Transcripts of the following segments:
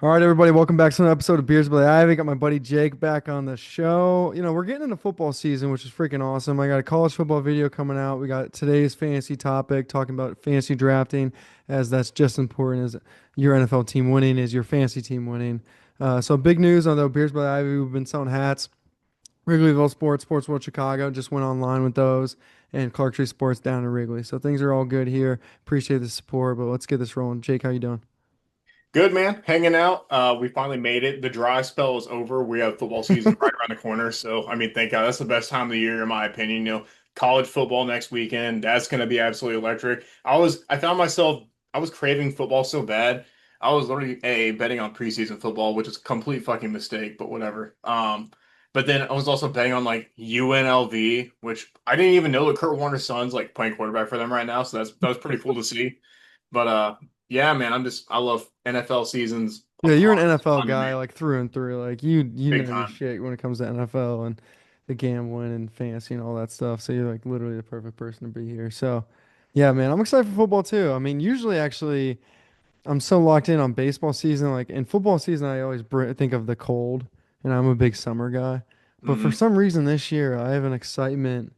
All right, everybody, welcome back to another episode of Beers by the Ivy. Got my buddy Jake back on the show. We're getting into football season, which is freaking awesome. I got a college football video coming out. We got today's fantasy topic, talking about fantasy drafting, as that's just as important as your NFL team winning, is your fantasy team winning. So big news on the Beers by the Ivy. We've been selling hats. Wrigleyville Sports, Sports World Chicago just went online with those, and Clark Tree Sports down in Wrigley. So things are all good here. Appreciate the support, but let's get this rolling. Jake, how you doing? Good man, hanging out. We finally made it. The dry spell is over. We have football season right around the corner. So, I mean, thank God that's the best time of the year, in my opinion. College football next weekend. That's going to be absolutely electric. I found myself, I was craving football so bad. I was literally betting on preseason football, which is a complete fucking mistake, but whatever. But then I was also betting on like UNLV, which I didn't even know that Kurt Warner's son's like playing quarterback for them right now. So that was pretty cool to see. But yeah, man, I love NFL seasons a Yeah, you're an ton. It's NFL fun to me, guy like through and through. Like you know big your time. shit when it comes to NFL and the gambling and fantasy and all that stuff. So you're like literally the perfect person to be here. So yeah, man, I'm excited for football too. I mean, usually actually I'm so locked in on baseball season. Like in football season, I always think of the cold, and I'm a big summer guy. But for Hmm. some reason this year, I have an excitement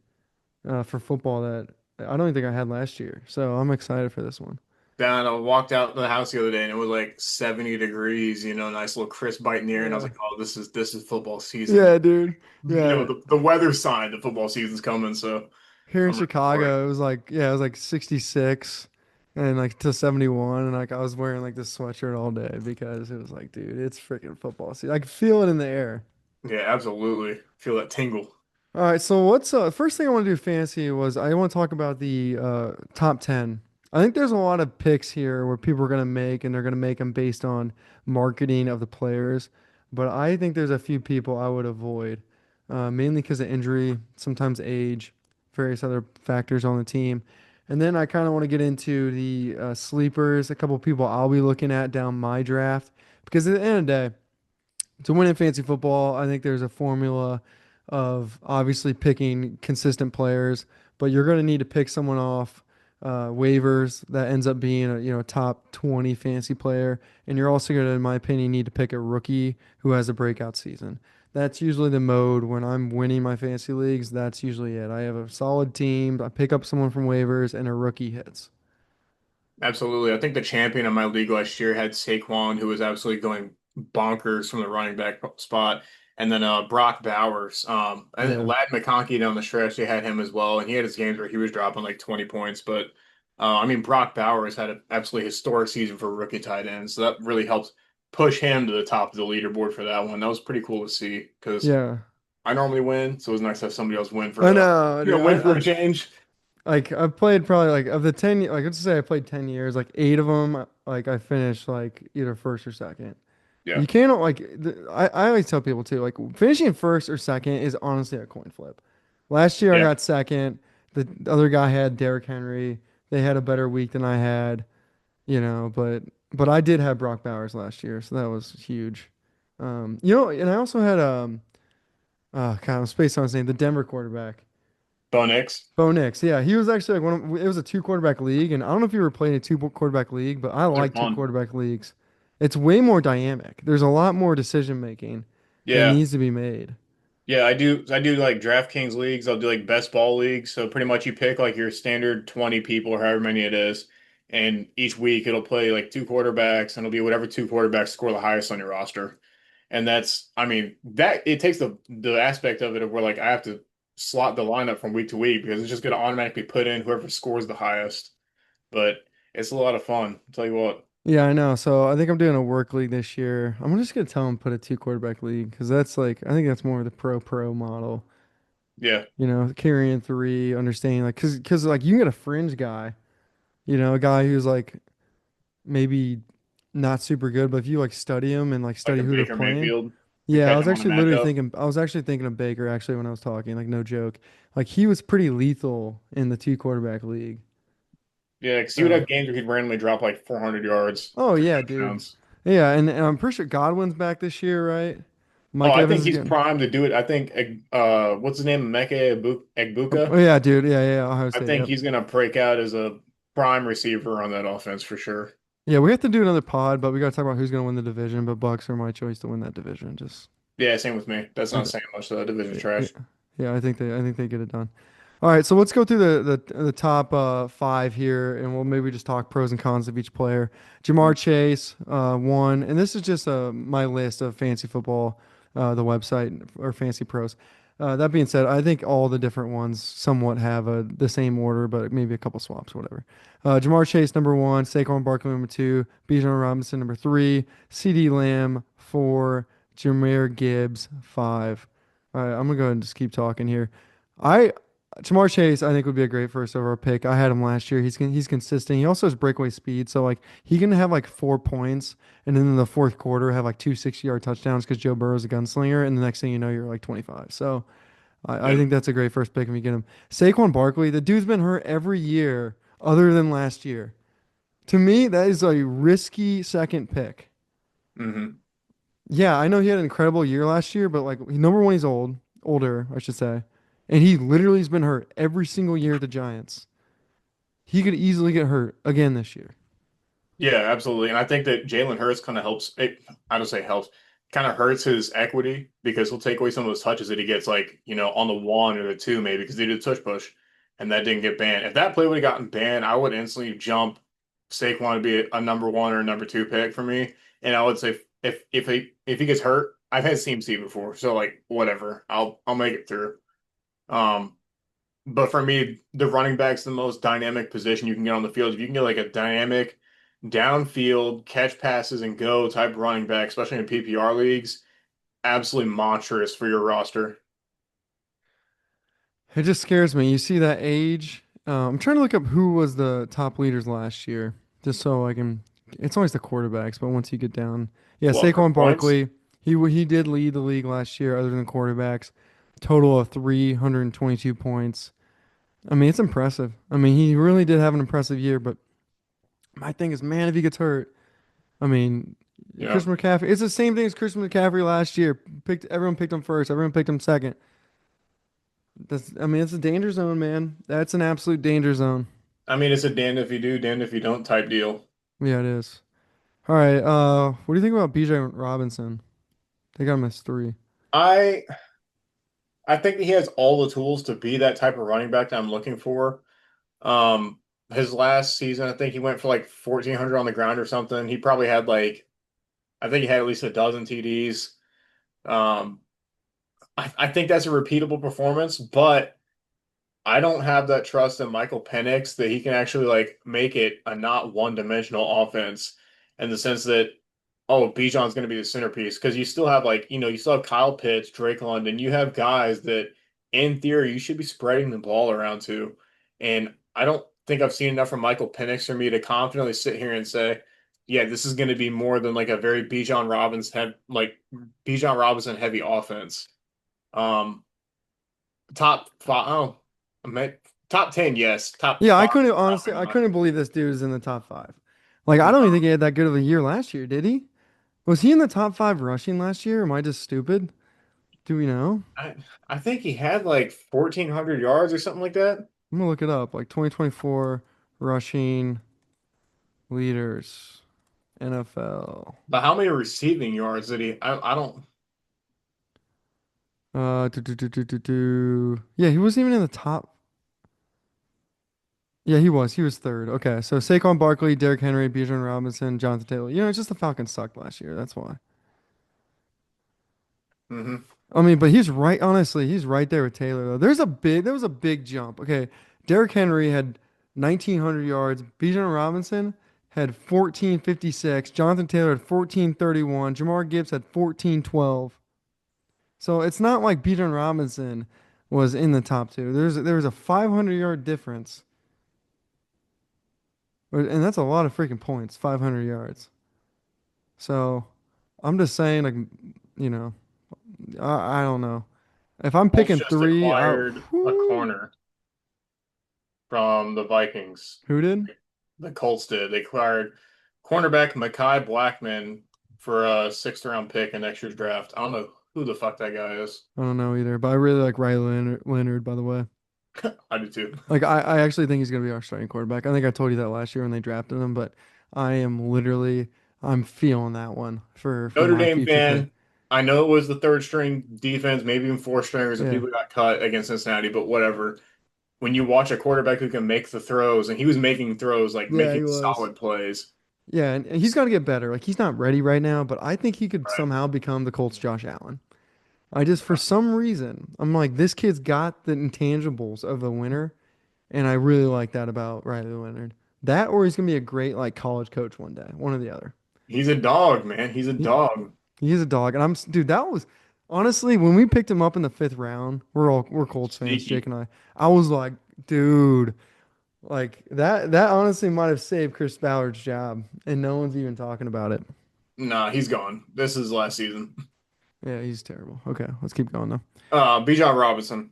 for football that I don't even think I had last year. So I'm excited for this one. Then I walked out the house the other day and it was like 70 degrees, nice little crisp bite in the air, and I was Yeah. like, oh, this is football season. Yeah, dude. Yeah. The weather sign the football season's coming, so Here in I'm ready for it. Chicago, it was like, yeah, it was like 66 and like to 71. And like I was wearing like this sweatshirt all day because it was like, dude, it's freaking football season. I could feel it in the air. Yeah, absolutely. Feel that tingle. All right, so what's first thing I want to do fancy was I want to talk about the top 10. I think there's a lot of picks here where people are going to make and they're going to make them based on marketing of the players, but I think there's a few people I would avoid, mainly because of injury, sometimes age, various other factors on the team. And then I kind of want to get into the sleepers, a couple people I'll be looking at down my draft, because at the end of the day, to win in fantasy football, I think there's a formula of obviously picking consistent players, but you're going to need to pick someone off waivers that ends up being a top 20 fantasy player, and you're also going to, in my opinion, need to pick a rookie who has a breakout season. That's usually the mode when I'm winning my fantasy leagues. That's usually it. I have a solid team. I pick up someone from waivers, and a rookie hits. Absolutely. I think the champion of my league last year had Saquon, who was absolutely going bonkers from the running back spot. And then Brock Bowers. I think Yeah. Lad McConkey down the stretch, they had him as well. And he had his games where he was dropping like 20 points. But I mean, Brock Bowers had an absolutely historic season for rookie tight end. So that really helped push him to the top of the leaderboard for that one. That was pretty cool to see because Yeah. I normally win. So it was nice to have somebody else win I for know, dude. win for a change. Like I've played probably like of the 10, like let's say I played 10 years, like eight of them, like I finished like either first or second. Yeah. You can't like, I always tell people too, like finishing first or second is honestly a coin flip. Last year I Yeah. got second. The other guy had Derrick Henry. They had a better week than I had, but I did have Brock Bowers last year, so that was huge. And I also had, God, I'm spacing on his name, the Denver quarterback. Bo Nix. Bo Nix, yeah, he was actually like it was a two quarterback league, and I don't know if you were playing a two quarterback league, but I Those are like two fun. quarterback leagues. It's way more dynamic. There's a lot more decision making that Yeah. needs to be made. Yeah, I do like DraftKings leagues. I'll do like best ball leagues. So pretty much you pick like your standard 20 people or however many it is. And each week it'll play like two quarterbacks and it'll be whatever two quarterbacks score the highest on your roster. And that's, I mean, that it takes the aspect of it of where like I have to slot the lineup from week to week because it's just going to automatically put in whoever scores the highest. But it's a lot of fun. I'll tell you what. Yeah, I know. So I think I'm doing a work league this year. I'm just gonna tell him put a two quarterback league because that's like I think that's more of the pro model. Yeah. Carrying three, understanding like because like you can get a fringe guy, a guy who's like maybe not super good, but if you like study him and like Like study a who they're Baker playing. Mayfield, Yeah, depending on the matchup. I was actually thinking of Baker actually when I was talking, like no joke. Like he was pretty lethal in the two quarterback league. Yeah, because he would So, have games where he'd randomly drop like 400 yards, oh three yeah, dude. touchdowns. Yeah, and I'm pretty sure Godwin's back this year, right? Oh, Mike I Evans think is he's getting. primed to do it. I think what's his name? Oh Egbuka. yeah, dude. Yeah, yeah, Ohio I State. think Yep. he's gonna break out as a prime receiver on that offense for sure. Yeah, we have to do another pod, but we got to talk about who's going to win the division. But Bucks are my choice to win that division. Just, Yeah, same with me. That's I not th saying much. The division yeah, trash. yeah, I think they get it done. All right, so let's go through the top five here, and we'll maybe just talk pros and cons of each player. Jamar Chase, one, and this is just my list of fancy football, the website or Fancy Pros. That being said, I think all the different ones somewhat have the same order, but maybe a couple swaps, whatever. Jamar Chase number one, Saquon Barkley number two, Bijan Robinson number three, C.D. Lamb four, Jahmyr Gibbs five. All right, I'm gonna go ahead and just keep talking here. I Jamar Chase, I think would be a great first overall pick. I had him last year. He's consistent. He also has breakaway speed, so like he can have like 4 points, and then in the fourth quarter have like two 60-yard touchdowns because Joe Burrow's a gunslinger, and the next thing you know, you're like 25. So I Yeah. think that's a great first pick if you get him. Saquon Barkley, the dude's been hurt every year other than last year. To me, that is a risky second pick. Hmm. Yeah, I know he had an incredible year last year, but like number one, he's older, I should say, and he literally has been hurt every single year at the Giants. He could easily get hurt again this year. Yeah, absolutely. And I think that Jalen Hurts kind of helps. I don't say helps, kind of hurts his equity because he'll take away some of those touches that he gets, like, on the one or the two, maybe because they did a tush push and that didn't get banned. If that play would have gotten banned, I would instantly jump Saquon to be a number one or a number two pick for me. And I would say if he gets hurt, I've had CMC before, so like whatever, I'll make it through. Um, but for me, the running back's the most dynamic position you can get on the field. If you can get like a dynamic downfield, catch passes and go type running back, especially in PPR leagues, absolutely monstrous for your roster. It just scares me. You see that age. I'm trying to look up who was the top leaders last year, just so I can. It's always the quarterbacks, but once you get down, yeah, What, for Saquon points? Barkley, he did lead the league last year, other than quarterbacks, total of 322 points. I mean, it's impressive. I mean, he really did have an impressive year, but my thing is, man, if he gets hurt, I mean, Yeah. Christian McCaffrey, it's the same thing as Christian McCaffrey last year. Everyone picked him first, everyone picked him second. I mean, it's a danger zone, man. That's an absolute danger zone. I mean, it's a damned if you do, damned if you don't type deal. Yeah, it is. All right, what do you think about BJ Robinson? They got him as three. I I think that he has all the tools to be that type of running back that I'm looking for. Um, his last season, I think he went for like 1,400 on the ground or something. He probably had like, I think he had at least a dozen TDs. Um, I think that's a repeatable performance, but I don't have that trust in Michael Penix that he can actually like make it a not one-dimensional offense in the sense that, oh, Bijan's going to be the centerpiece because you still have like, you still have Kyle Pitts, Drake London. You have guys that in theory you should be spreading the ball around to. And I don't think I've seen enough from Michael Penix for me to confidently sit here and say, yeah, this is going to be more than like a very Bijan Robinson heavy offense. Um, top five. Oh, top 10, yes. Top Yeah, I five, couldn't honestly, probably I not. couldn't believe this dude is in the top five. Like, I don't even No, think he had that good of a year last year, did he? Was he in the top five rushing last year? Am I just stupid? Do we know? I I think he had like 1,400 yards or something like that. I'm gonna look it up. Like 2024 rushing leaders, NFL. But how many receiving yards did he? I don't. Yeah, he wasn't even in the top. Yeah, he was. He was third. Okay, so Saquon Barkley, Derrick Henry, Bijan Robinson, Jonathan Taylor. You know, it's just the Falcons sucked last year. That's why. Hmm. I mean, but he's right. Honestly, he's right there with Taylor though. There was a big jump. Okay, Derrick Henry had 1,900 yards. Bijan Robinson had 1,456. Jonathan Taylor had 1,431. Jamar Gibbs had 1,412. So it's not like Bijan Robinson was in the top two. There was a 500-yard difference, and that's a lot of freaking points. 500 yards. So I'm just saying, like, you know, I don't know. If I'm Colts picking just three, acquired a corner from the Vikings. who did? The Colts did. They acquired cornerback Mekhi Blackman for a sixth round pick in next year's draft. I don't know who the fuck that guy is. I don't know either, but I really like Leonard, by the way. I do too. Like I actually think he's gonna be our starting quarterback. I think I told you that last year when they drafted him, but I'm feeling that one for Notre my Dame future pick. fan. I know it was the third string defense, maybe even four stringers, and Yeah. people got cut against Cincinnati, but whatever. When you watch a quarterback who can make the throws, and he was making throws, like Yeah, making he was. solid plays. Yeah, and he's got to get better. Like he's not ready right now, but I think he could Right. somehow become the Colts Josh Allen. I just for some reason I'm like this kid's got the intangibles of a winner, and I really like that about Riley Leonard. That or he's gonna be a great like college coach one day, one or the other. He's a dog, man. He's a He, dog. he's a dog, and dude. That was honestly when we picked him up in the fifth round. We're Colts fans, Jake Sneaky. and I. I was like, dude, like that honestly might have saved Chris Ballard's job, and no one's even talking about it. Nah, he's gone. This is last season. Yeah, he's terrible. Okay, let's keep going though. Bijan Robinson.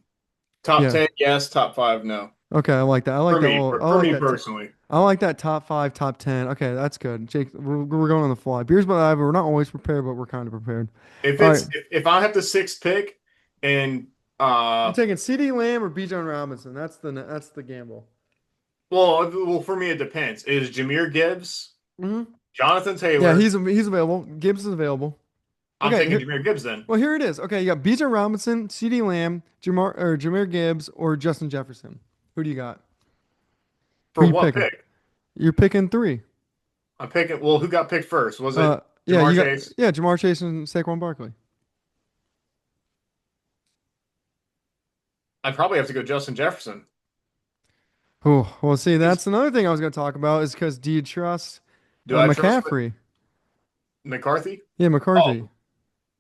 Top Yeah. 10, yes. Top five, no. Okay, I like that. I like For that. me, Well, for, I for like me that. personally. I like that top five, top 10. Okay, that's good. Jake, we're going on the fly. Beers by the Eye, but we're not always prepared, but we're kind of prepared. If All right, it's if I have the sixth pick and you taking CD Lamb or Bijan Robinson? That's the gamble. well for me it depends. Is Jahmyr Gibbs, Hmm. Jonathan Yeah, Taylor? he's available. Gibbs is available. I'm Okay, taking here, Jahmyr Gibbs then. well here it is. Okay, you got Bijan Robinson, CD Lamb, Jameer Gibbs, or Justin Jefferson. Who do you got? Who For you what picking? pick? You're picking three. I'm picking well, who got picked first? Was it Yeah, Jamar you got Chase? yeah, Jamar Chase and Saquon Barkley. I'd probably have to go Justin Jefferson. Oh, well, see, Is that's another thing I was going to talk about is because do you trust do I trust McCaffrey? McCarthy? Yeah, Oh, McCarthy.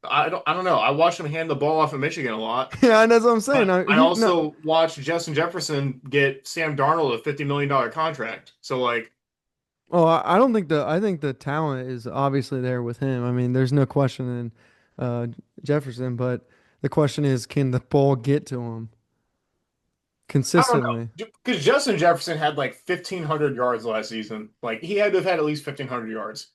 I don't know. I watched him hand the ball off of Michigan a lot. Yeah, and that's what I'm saying. But Now, I also watched Justin Jefferson get Sam Darnold a $50 million contract. So like, oh, I don't think I think the talent is obviously there with him. I mean, there's no question in Jefferson, but the question is, can the ball get to him I don't consistently? know. Because Justin Jefferson had like 1,500 yards last season. Like he had to have had at least 1,500 yards.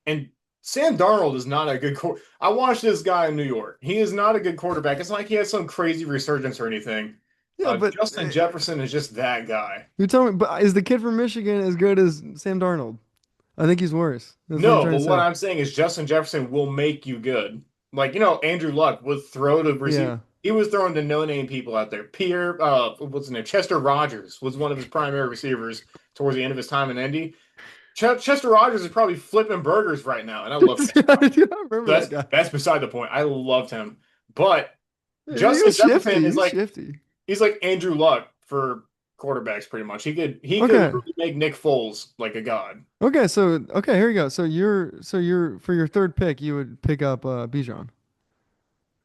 And Sam Darnold is not a good I watched this guy in New York. He is not a good quarterback. It's not like he has some crazy resurgence or anything. Yeah, but Justin Jefferson is just that guy. you're telling me, but is the kid from Michigan as good as Sam Darnold? I think he's worse. That's what I'm No, trying but to what say. I'm saying is Justin Jefferson will make you good. Like, Andrew Luck would throw to receive. Yeah. He was throwing to no-name people out there. What's his name? Chester Rogers was one of his primary receivers towards the end of his time in Indy. Chester Rogers is probably flipping burgers right now, and I love Chester I Rogers. remember So that that's guy. that's beside the point. I loved him, but He Justin was Jefferson shifty. is He's like shifty. he's like Andrew Luck for quarterbacks, pretty much. He could Okay. literally make Nick Foles like a god. Okay, here you go. So you're for your third pick, you would pick up Bijan.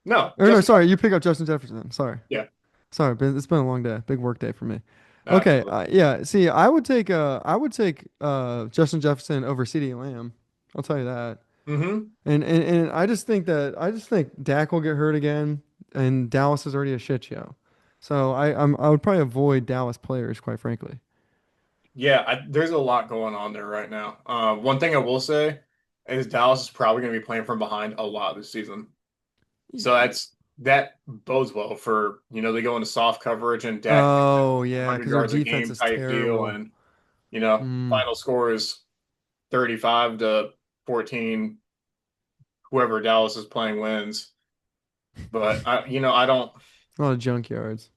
No, Or no, Justin sorry, you Jefferson. pick up Justin Jefferson. Sorry. Yeah, Sorry, it's been a long day. Big work day for me. Okay, absolutely. yeah, see, I would take Justin Jefferson over CeeDee Lamb. I'll tell you that. Hmm. And I just think Dak will get hurt again and Dallas is already a shit show. So I would probably avoid Dallas players, quite frankly. Yeah, there's a lot going on there right now. One thing I will say is Dallas is probably going to be playing from behind a lot this season. So that bodes well for, they go into soft coverage and Dak makes it Oh yeah, 100 because their yards a defense game is type deal. terrible. And, Mm. final score is 35 to 14. Whoever Dallas is playing wins. But I don't, A lot of junkyards.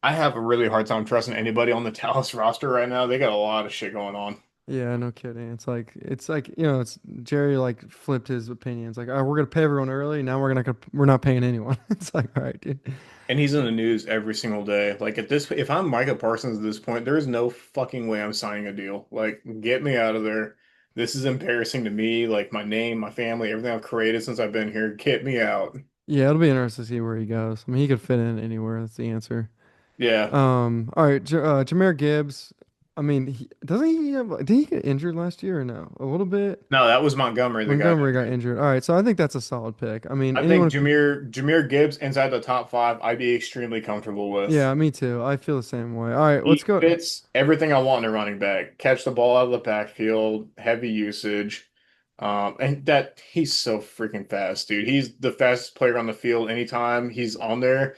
I have a really hard time trusting anybody on the Dallas roster right now. They got a lot of shit going on. Yeah, no kidding. It's like it's Jerry like flipped his opinions. Like, oh, we're gonna pay everyone early. Now we're not paying anyone. It's like, all right, dude. And he's in the news every single day. Like if I'm Micah Parsons at this point, there is no fucking way I'm signing a deal. Like, get me out of there. This is embarrassing to me. Like my name, my family, everything I've created since I've been here. Get me out. Yeah, it'll be interesting to see where he goes. I mean, he could fit in anywhere. That's the answer. Yeah. All right, Jahmyr Gibbs. I mean, doesn't he have, did he get injured last year or no? A little bit. No, that was Montgomery, the guy. Montgomery got injured. All right, so I think that's a solid pick. I mean, I think anyone. Jameer Gibbs inside the top five, I'd be extremely comfortable with. Yeah, me too. I feel the same way. All right, let's He go. fits everything I want in a running back. Catch the ball out of the backfield, heavy usage. And that he's so freaking fast, dude. He's the fastest player on the field anytime he's on there,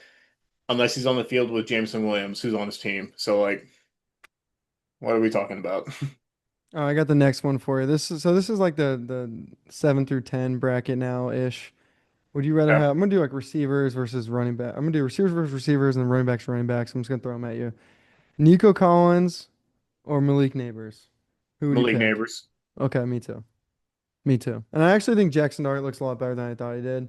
unless he's on the field with Jameson Williams, who's on his team. So like, what are we talking about? I got the next one for you. This is like the 7 through 10 bracket now ish. Would you rather Yeah. have? I'm gonna do like receivers versus running back. I'm gonna do receivers versus receivers and then running backs. I'm just gonna throw them at you. Nico Collins or Malik Neighbors. Who would you Malik pick? Neighbors. Okay, me too. Me too. And I actually think Jackson Dart looks a lot better than I thought he did,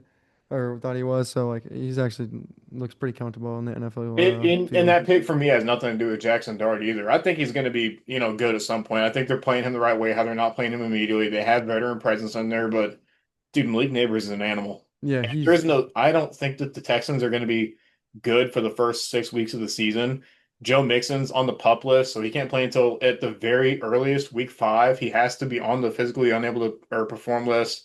or thought he was. So like he's actually looks pretty comfortable in the NFL In field. that pick for me has nothing to do with Jackson Dart either. I think he's going to be, good at some point. I think they're playing him the right way, how they're not playing him immediately. They have veteran presence in there, but dude, Malik Neighbors is an animal. Yeah, And he's I don't think that the Texans are going to be good for the first 6 weeks of the season. Joe Mixon's on the pup list, so he can't play until at the very earliest, week 5. He has to be on the physically unable to or perform list,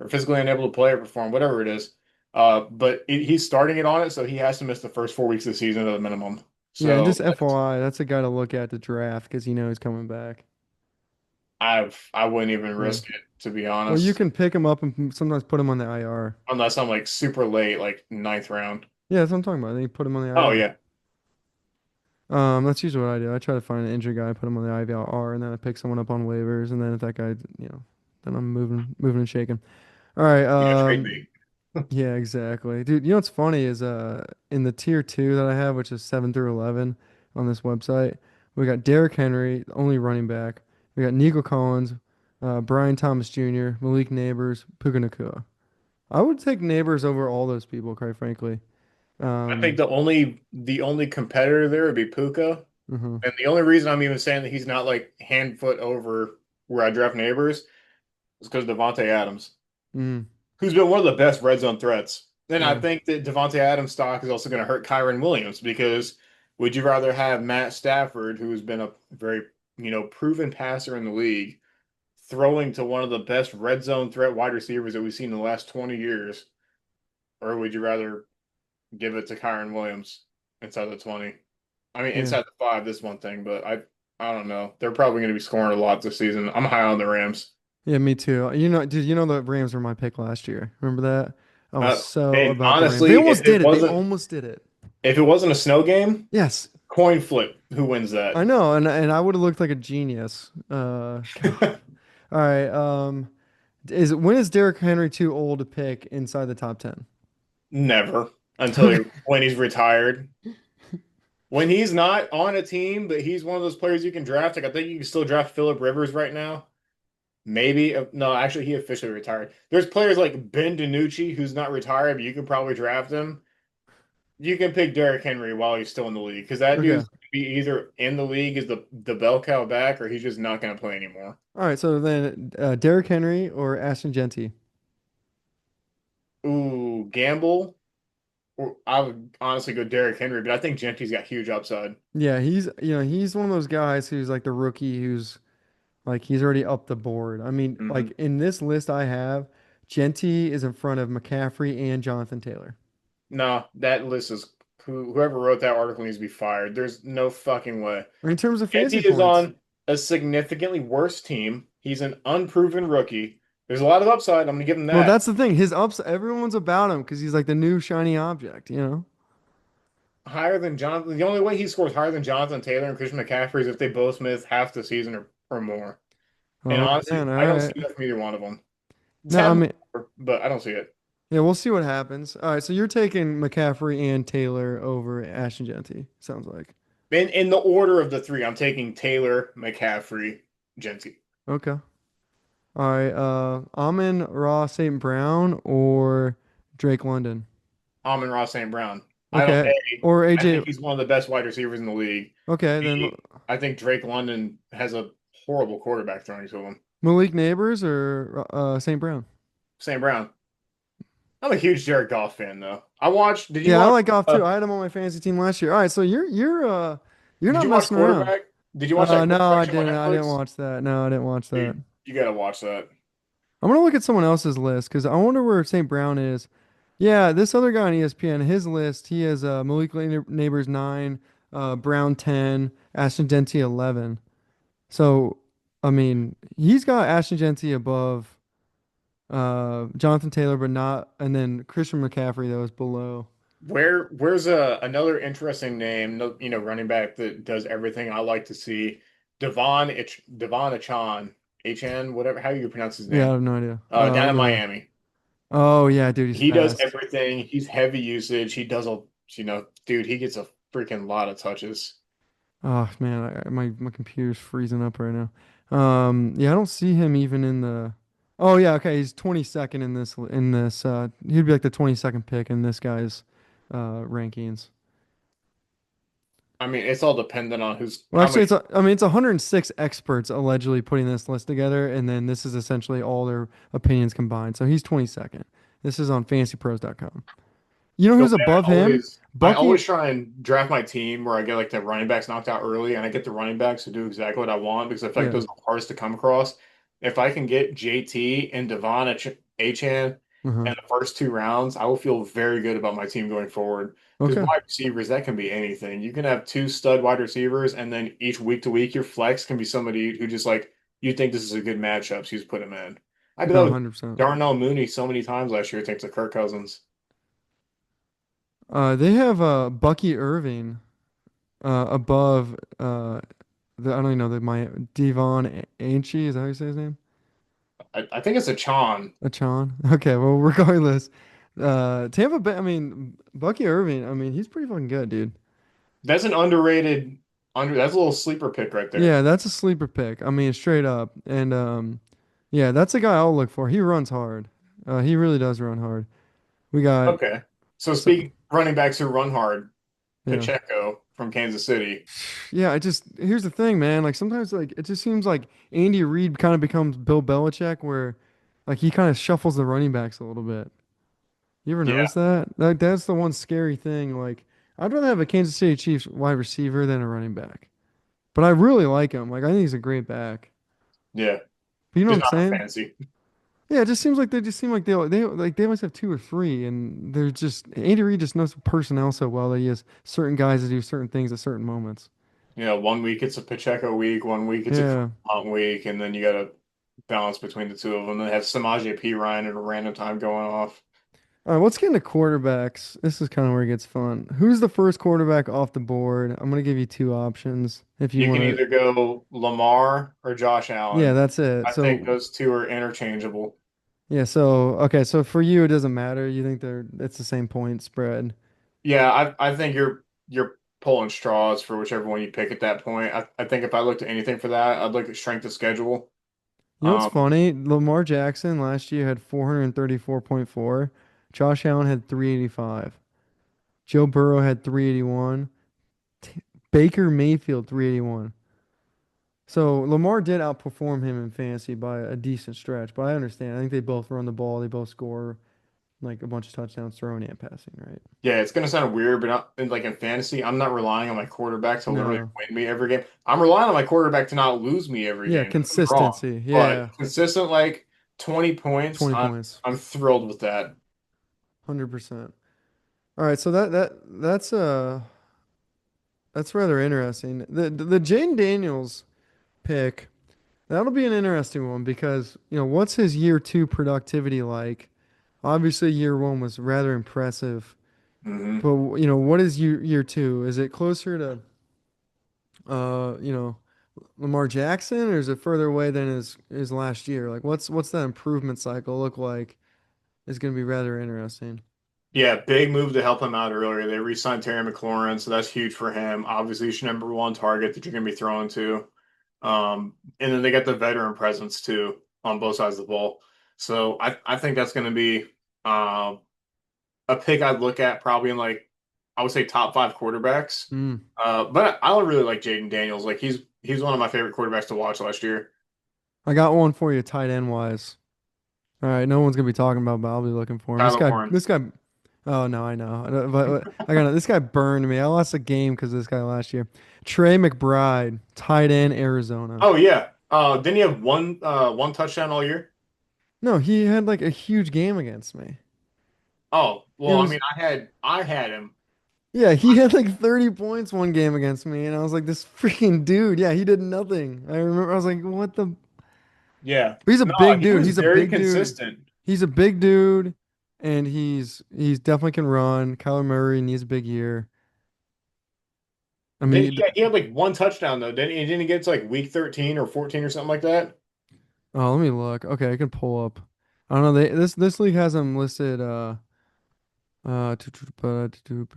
or physically unable to play or perform, whatever it is. But he's starting it on it, so he has to miss the first 4 weeks of the season at a minimum. yeah. And So just FYI, that's a guy to look at the draft because you know he's coming back. I wouldn't even Yeah. risk it, to be Well, you honest, can pick him up and sometimes put him on the IR. unless I'm like super late, like ninth round. Yeah, that's what I'm talking about. Then you put him on the Oh IR. yeah, That's usually what I do. I try to find an injured guy, put him on the IVR, and then I pick someone up on waivers, and then if that guy, then I'm moving and shaking. All right. yeah, trade bait. Yeah, exactly, dude. You know what's funny is in the tier two that I have, which is 7 through 11 on this website, we got Derrick Henry, the only running back. We got Nico Collins, Brian Thomas Jr., Malik Neighbors, Puka Nacua. I would take Neighbors over all those people, quite frankly. I think Um, the only competitor there would be Puka, mhm. and the only reason I'm even saying that he's not like hand foot over where I draft neighbors is because Devontae Adams, Mhm. who's been one of the best red zone threats. And I Yeah. think that Devontae Adams' stock is also going to hurt Kyron Williams because would you rather have Matt Stafford, who's been a very, proven passer in the league, throwing to one of the best red zone threat wide receivers that we've seen in the last 20 years, or would you rather give it to Kyron Williams inside the 20? I mean, Yeah. inside the 5, this one thing, but I don't know. They're probably going to be scoring a lot this season. I'm high on the Rams. Yeah, me too. Dude, you know the Rams were my pick last year. Remember that? I was so And about the Rams. They honestly, almost did it. They almost did it. if it wasn't a snow game, Yes, coin flip, who wins that? I know, and I would have looked like a genius. God. All right. Is when is Derrick Henry too old to pick inside the top 10? Never until Okay. when he's retired. When he's not on a team, but he's one of those players you can draft. Like I think you can still draft Phillip Rivers right now. Maybe no, actually he officially retired. There's players like Ben DiNucci who's not retired, but you can probably draft him. You can pick Derrick Henry while he's still in the league because that Okay. dude's gonna be either in the league as the bell cow back, or he's just not going to play anymore. All right. So then, Derrick Henry or Ashton Genty? Ooh, gamble. Or I would honestly go Derrick Henry, but I think Gentry's got huge upside. Yeah, he's one of those guys who's like the rookie who's like he's already up the board. I mean, Hmm. like in this list I have, Genty is in front of McCaffrey and Jonathan Taylor. No, that list is whoever wrote that article needs to be fired. There's no fucking way. In terms of Canty fantasy is points. on a significantly worse team. He's an unproven rookie. There's a lot of upside. I'm gonna give him Well, that. that's the thing. His ups, everyone's about him because he's like the new shiny object, you know? Higher than Jonathan. The only way he scores higher than Jonathan Taylor and Christian McCaffrey is if they both miss half the season or more. And Oh honestly, man, all I don't see right. that from either one of them. No, I Ten mean, more, but I don't see it. yeah, we'll see what happens. All right, so you're taking McCaffrey and Taylor over Ashton Genty, sounds like. In the order of the three, I'm taking Taylor, McCaffrey, Genty. Okay. All right, Amon Ross St. Brown or Drake London. Amon-Ra St. Brown. I don't. Okay. A, Or I AJ. think he's one of the best wide receivers in the league. Okay, then B, I think Drake London has a horrible quarterback throwing to him. Malik Neighbors or St. Brown. St. Brown. I'm a huge Jared Goff fan, though. I watched. Did you Yeah, I watch? like Goff too. Uh, I had him on my fantasy team last year. All right, so you're did not you watch messing around. quarterback? Did you watch that No, quarterback I show on didn't. I didn't Netflix? watch that. No, I didn't watch that. Dude, you gotta watch that. I'm gonna look at someone else's list because I wonder where St. Brown is. Yeah, this other guy on ESPN, his list, he has Neighbors 9, Brown 10, Ashton Genty 11. So, I mean, he's got Ashton Genty above Jonathan Taylor, but not, and then Christian McCaffrey that was below. Where's another interesting name? Running back that does everything I like to see. Devon Achan, whatever how you pronounce his Yeah, I name. have no idea. Down in Miami. Oh yeah, dude, he's He does fast. everything. He's heavy usage. He does a dude, he gets a freaking lot of touches. Oh man, my computer's freezing up right now. Yeah, I don't see him even in the. Oh yeah, okay, he's 22nd in this. He'd be like the 22nd pick in this guy's rankings. I mean, it's all dependent on who's Well, how actually, many. I mean, it's 106 experts allegedly putting this list together, and then this is essentially all their opinions combined. So he's 22nd. This is on fantasypros.com. You know The who's way above him? I Bucky. always try and draft my team where I get like the running backs knocked out early and I get the running backs to do exactly what I want because I feel like Yeah. those are the hardest to come across. If I can get JT and Devon Achan Uh-huh. in the first two rounds, I will feel very good about my team going forward. Because Okay. wide receivers, that can be anything. You can have two stud wide receivers, and then each week to week, your flex can be somebody who just like you think this is a good matchup, so you just put him in. I did that No, with 100%. Darnell Mooney so many times last year, thanks to Kirk Cousins. They have Bucky Irving above I don't even know my Devon Aintree, is that how you say his name? I think it's a Chon. Achan. Okay, well regardless, Tampa Bay. I mean Bucky Irving. I mean he's pretty fucking good, dude. That's an underrated that's a little sleeper pick right there. Yeah, that's a sleeper pick. I mean straight up, and yeah, that's a guy I'll look for. He runs hard. He really does run hard. We got Okay. So so speaking of running backs who run hard, yeah. Pacheco from Kansas City. Yeah, I just here's the thing, man. Like sometimes like it just seems like Andy Reid kind of becomes Bill Belichick where like he kind of shuffles the running backs a little bit. You ever Yeah. notice that? Like that's the one scary thing. Like I'd rather have a Kansas City Chiefs wide receiver than a running back. But I really like him. Like I think he's a great back. Yeah. But you know what Just I'm not for saying? fantasy. Yeah, it just seems like they just seem like they always have two or three, and they're just Andy Reid just knows personnel so well that he has certain guys that do certain things at certain moments. One week it's a Pacheco week, one week it's a Yeah. Fremont week, and then you got to balance between the two of them. They have Samaje P. Ryan at a random time going off. All right, let's get into quarterbacks. This is kind of where it gets fun. Who's the first quarterback off the board? I'm gonna give you two options if you You can want to. either go Lamar or Josh Yeah, Allen. that's it. I think So those two are interchangeable. yeah, so okay, so for you it doesn't matter. You think it's the same point spread. Yeah, I think you're pulling straws for whichever one you pick at that point. I think if I looked at anything for that, I'd look at strength of schedule. You know what's Um, funny? Lamar Jackson last year had 434.4. Josh Allen had 385. Joe Burrow had 381. Baker Mayfield 381. So Lamar did outperform him in fantasy by a decent stretch, but I understand. I think they both run the ball, they both score like a bunch of touchdowns throwing and passing, right? yeah, it's gonna sound weird, but like in fantasy, I'm not relying on my quarterback to literally No. win me every game. I'm relying on my quarterback to not lose me every Yeah, game. Don't get me wrong, consistency. but Yeah. consistent like 20 points, 20 points. I'm thrilled with that. 100%. All right, so that's rather interesting. The Jane Daniels pick, that'll be an interesting one because, what's his year two productivity like? Obviously, year one was rather impressive, Hmm. but what is year two? Is it closer to uh, you know, Lamar Jackson, or is it further away than his last year? Like, what's that improvement cycle look like? Is going to be rather interesting. Yeah, big move to help him out earlier. They re-signed Terry McLaurin, so that's huge for him. Obviously, he's your number one target that you're going to be throwing to. And then they got the veteran presence too on both sides of the ball. So I think that's going to be um, a pick I'd look at probably in like I would say top five quarterbacks. Mm. But I don't really like Jaden Daniels. Like he's one of my favorite quarterbacks to watch last year. I got one for you, tight end wise. All right, no one's gonna be talking about, but I'll be looking for him. Tyler Warren. This guy. Oh no, I know, but I got this guy burned me. I lost a game because of this guy last year. Trey McBride, tight end, Arizona. Oh yeah. Didn't he have one touchdown all year? No, he had like a huge game against me. Oh It well, I was mean I had him. Yeah, he had like 30 points one game against me, and I was like, this freaking dude. Yeah, he did nothing. I remember I was like, what the? Yeah. But he's a No, big he dude. was He's a very big dude. consistent. He's a big dude, and he's definitely can run. Kyler Murray needs a big year. I Then mean, he had like one touchdown though. Didn't he get to like week 13 or 14 or something like that? oh, let me look. Okay, I can pull up. I don't know. This league has him listed.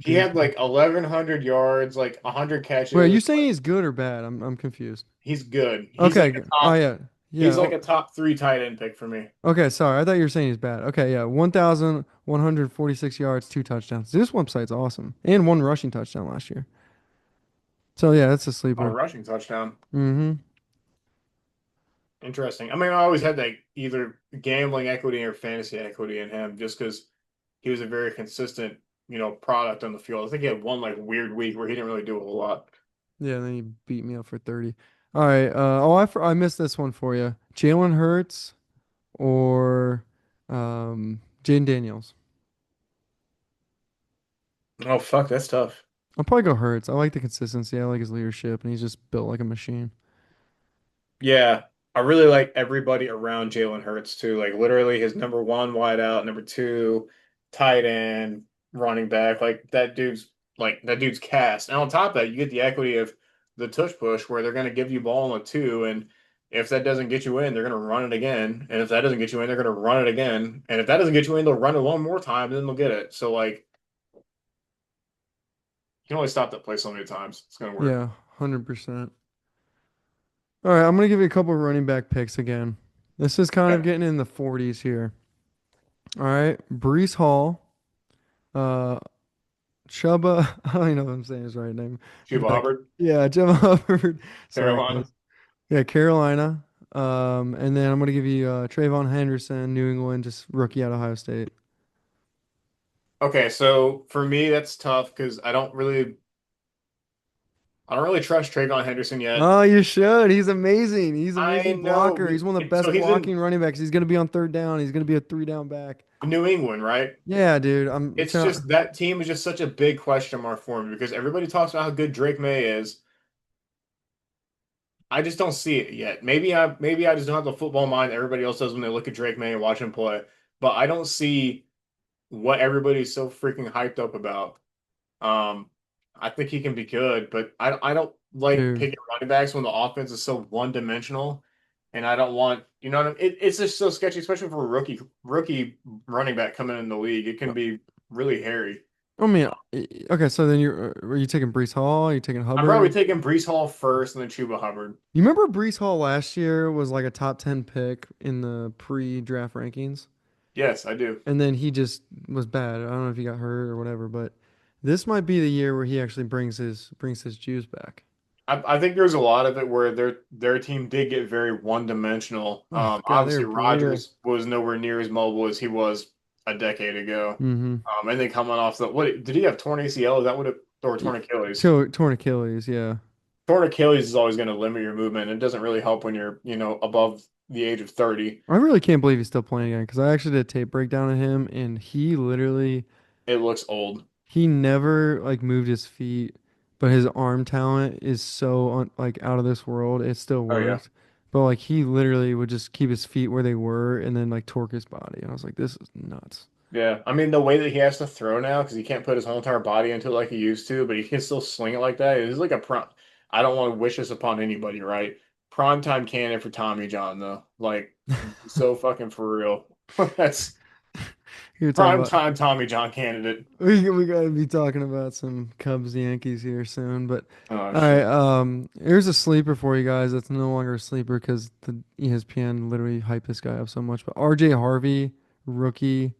He had like 1,100 yards, like 100 Wait, are you catches. saying he's good or bad? I'm confused. He's good. He's Okay. like a Oh top. yeah. Yeah. He's like a top three tight end pick for me. Okay. Sorry, I thought you were saying he's bad. Okay. Yeah. 1,146 yards, two touchdowns. This website's awesome, and one rushing touchdown last year. So yeah, that's a A sleeper. rushing touchdown. Mm-hmm. Interesting. I mean, I always had like either gambling equity or fantasy equity in him just because he was a very consistent, product on the field. I think he had one like weird week where he didn't really do a whole lot. Yeah. Then he beat me up for 30. All right. I missed this one for you. Jalen Hurts or Jaden Daniels. Oh, fuck, that's tough. I'll probably go Hurts. I like the consistency. I like his leadership, and he's just built like a machine. Yeah, I really like everybody around Jalen Hurts too. Like literally his number one wideout, number two tight end, running back. Like that dude's cast. And on top of that, you get the equity of the tush push where they're going to give you ball on a two, and if that doesn't get you in, they're going to run it again. And if that doesn't get you in, they're going to run it again. And if that doesn't get you in, they'll run it one more time, and then they'll get it. So like you can only stop that play so many times. It's going to work. Yeah, 100%. All right, I'm gonna give you a couple of running back picks again. This is kind of Okay. getting in the 40s here. All right, Brees Hall, uh, Chuba. I don't even know if I'm saying his right name, Chuba but Hubbard, yeah, Chuba Hubbard. Sorry, Carolina. guys. Yeah, Carolina. And then I'm gonna give you Trayvon Henderson, New England, just rookie out of Ohio State. Okay, so for me, that's tough because I don't really trust Trayvon Henderson yet. Oh, you should. He's amazing. He's an I amazing know. blocker. He's one of the So best he's in blocking running backs. He's gonna be on third down. He's gonna be a three down back. New England, right? Yeah, dude. I'm It's telling. just that team is just such a big question mark for me because everybody talks about how good Drake May is. I just don't see it yet. Maybe I just don't have the football mind everybody else does when they look at Drake May and watch him play. But I don't see what everybody's so freaking hyped up about. Um, I think he can be good, but I don't like Dude. picking running backs when the offense is so one dimensional, and I don't want what I mean? It's just so sketchy, especially for a rookie running back coming in the league. It can be really hairy. I mean, okay, so then are you taking Brees Hall? Are you taking I'm probably Hubbard? taking Brees Hall first and then Chuba Hubbard. You remember Brees Hall last year was like a top 10 pick in the pre-draft rankings, Yes, I do. and then he just was bad. I don't know if he got hurt or whatever, but this might be the year where he actually brings his juice back. I think there's a lot of it where their team did get very one dimensional. Oh God, they were Obviously brutal. Rodgers was nowhere near as mobile as he was a decade ago. Mm-hmm. And then coming off the what did he have torn ACL? Is that what it or torn Achilles? Torn Achilles, yeah. Torn Achilles is always going to limit your movement. It doesn't really help when you're above the age of 30. I really can't believe he's still playing again because I actually did a tape breakdown of him, and he literally It looks old. he never like moved his feet, but his arm talent is so like out of this world. It still Oh yeah. worked, but like he literally would just keep his feet where they were and then like torque his body. And I was like, this is nuts. Yeah. I mean, the way that he has to throw now, because he can't put his whole entire body into it like he used to, but he can still sling it like that. It's like a prime. I don't want to wish this upon anybody, right? Primetime candidate for Tommy John, though. Like, so fucking for real. That's You're talking about primetime Tommy John candidate. we gotta be talking about some Cubs Yankees here soon. But Oh, all right, shit. here's a sleeper for you guys. That's no longer a sleeper because the ESPN literally hyped this guy up so much. But RJ Harvey, rookie.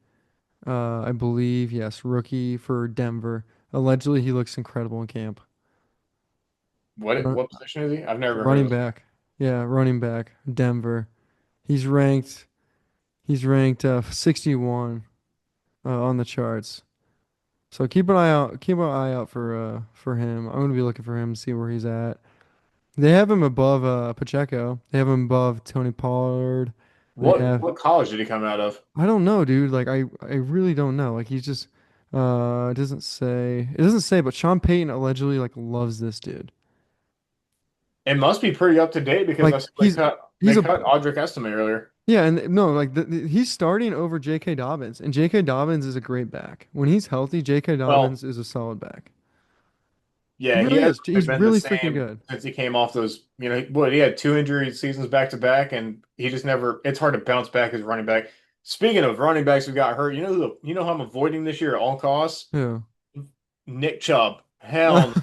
I believe, yes, rookie for Denver. Allegedly, he looks incredible in camp. Run, What position is he? I've never heard of running this. back. Yeah, running back, Denver. He's ranked he's ranked 61 on the charts. So keep an eye out for him. I'm gonna be looking for him to see where he's at. They have him above Pacheco. They have him above Tony Pollard. They What have what college did he come out of? I don't know, dude. Like I really don't know. Like he's just it doesn't say, but Sean Payton allegedly like loves this dude. It must be pretty up to date because I Like saw they cut he's they a cut Audric Estime earlier. yeah, and no, like he's starting over J.K. Dobbins, and J.K. Dobbins is a great back. When he's healthy, J.K. Well, Dobbins is a solid back. He Yeah, he really hasn't is. really He's been the really freaking same good. since he came off those, what, he had two injury seasons back to back, and he just never, it's hard to bounce back as a running back. Speaking of running backs who got hurt, you know how I'm avoiding this year at all costs? Yeah. Nick Chubb. Hell no.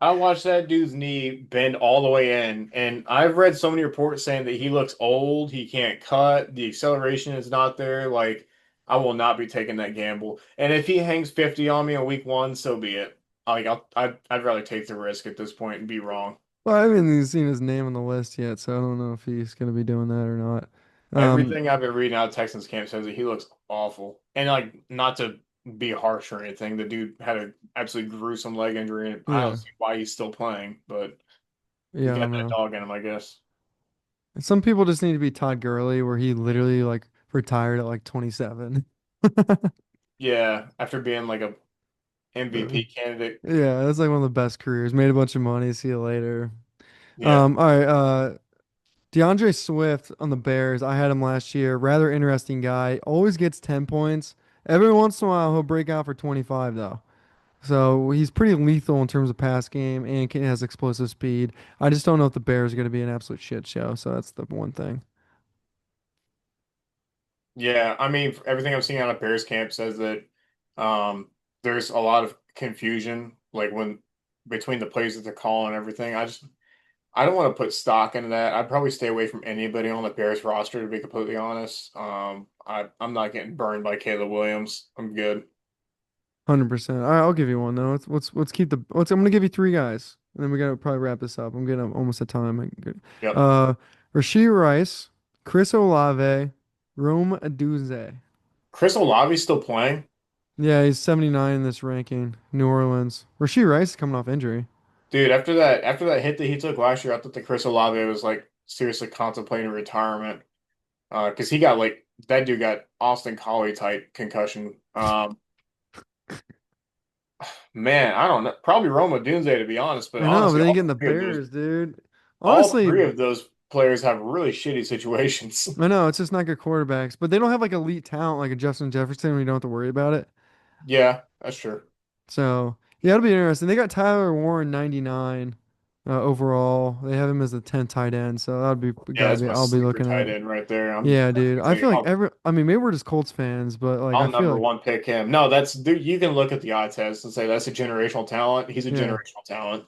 I watched that dude's knee bend all the way in, and I've read so many reports saying that he looks old, he can't cut, the acceleration is not there. Like, I will not be taking that gamble. And if he hangs 50 on me in week one, so be it. Like, I'd rather take the risk at this point and be wrong. Well, I haven't even seen his name on the list yet, so I don't know if he's going to be doing that or not. Um, Everything I've been reading out of Texans camp says that he looks awful. And like, not to be harsh or anything, the dude had an absolutely gruesome leg injury, and I yeah, don't see why he's still playing, but he's yeah, I got that know. dog in him, I guess. Some people just need to be Todd Gurley, where he literally like retired at like 27. Yeah, after being like a Uh, MVP candidate. Yeah, that's like one of the best careers. Made a bunch of money. See you later. Yeah. All right. DeAndre Swift on the Bears. I had him last year. Rather interesting guy. Always gets 10 points. Every once in a while, he'll break out for 25 though. So he's pretty lethal in terms of pass game and has explosive speed. I just don't know if the Bears are going to be an absolute shit show. So that's the one thing. Yeah, I mean, everything I'm seeing out of Bears camp says that there's a lot of confusion, like when between the plays that they're calling and everything. I don't want to put stock into that. I'd probably stay away from anybody on the Bears roster, to be completely honest. I'm not getting burned by Caleb Williams. I'm good. 100%. All right, I'll give you one though. Let's keep the. I'm gonna give you three guys, and then we gotta probably wrap this up. I'm getting almost at time. Good. Yep. Uh, Rashee Rice, Chris Olave, Rome Odunze. Chris Olave's still playing. Yeah, he's 79 in this ranking. New Orleans. Rashee Rice is coming off injury. Dude, after that hit that he took last year, I thought that Chris Olave was like seriously contemplating retirement. Because he got like that dude got Austin Collie type concussion. Man, I don't know. Probably Roma Dunze to be honest, but I know, but honestly, then you get in the Bears, dude. all Honestly, three of those players have really shitty situations. I know it's just not good quarterbacks, but they don't have like elite talent like a Justin Jefferson where you don't have to worry about it. Yeah, that's true. So yeah, it'll be interesting. They got Tyler Warren 99 overall. They have him as the 10th tight end, so that'll be a Yeah, guy that's my I'll be sleeper looking at. tight end right there. I'm Yeah, dude. I say feel like I mean, maybe we're just Colts fans, but like I I'll feel number like, one pick him. No, that's dude, you can look at the eye test and say that's a generational talent. He's a yeah, generational talent.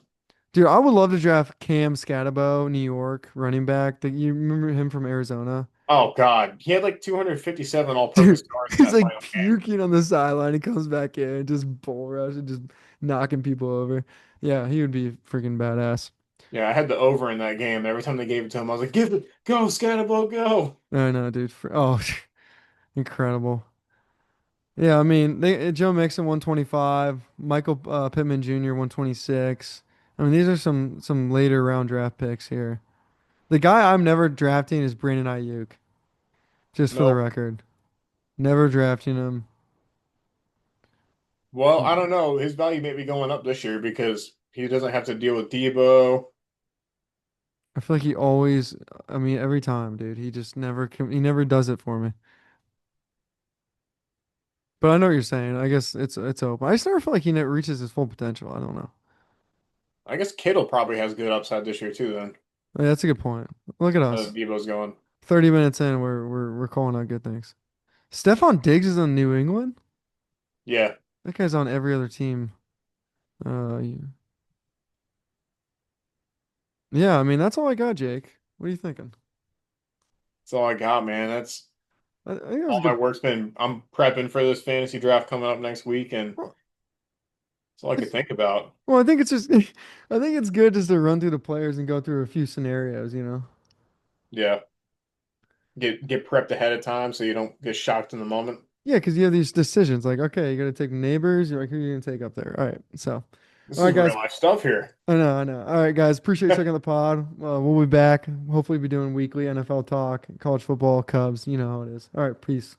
dude. I would love to draft Cam Scatabo, New York running back. That you remember him from Arizona? Oh God, he had like 257 all-purpose Dude, yards in he's that like final game. puking on the sideline. He comes back in and just bull rush and just knocking people over. Yeah, he would be freaking badass. Yeah, I had the over in that game. Every time they gave it to him, I was like, "Give it, go, Scatterbo, go!" I know, dude. Oh, incredible. Yeah, I mean, Joe Mixon 125, Michael Pittman Jr. 126. I mean, these are some later round draft picks here. The guy I'm never drafting is Brandon Ayuk, just for the No. record. Never drafting him. Well, I don't know. His value may be going up this year because he doesn't have to deal with Debo. I feel like he always, I mean, every time, dude, he never does it for me. But I know what you're saying. I guess it's open. I just never feel like he never reaches his full potential. I don't know. I guess Kittle probably has good upside this year too. Then Yeah, that's a good point. Look at us. Debo's going. 30 minutes in, we're calling out good things. Stephon Diggs is on New England. Yeah, That guy's on every other team. Yeah. Yeah, I mean that's all I got, Jake. What are you thinking? that's all I got, man. That's I think that was a all my good. work's been. I'm prepping for this fantasy draft coming up next week, and Well, that's all I I could th- think about. well, I think it's just, I think it's good just to run through the players and go through a few scenarios. Yeah, get prepped ahead of time so you don't get shocked in the moment. Yeah, because you have these decisions like, okay, you got to take neighbors. You're like, who are you gonna take up there? All right, so, This all is right, real guys. life stuff here. I know. All right, guys. Appreciate you checking the pod. We'll be back. Hopefully, be doing weekly NFL talk, college football, Cubs. You know how it is. All right, peace.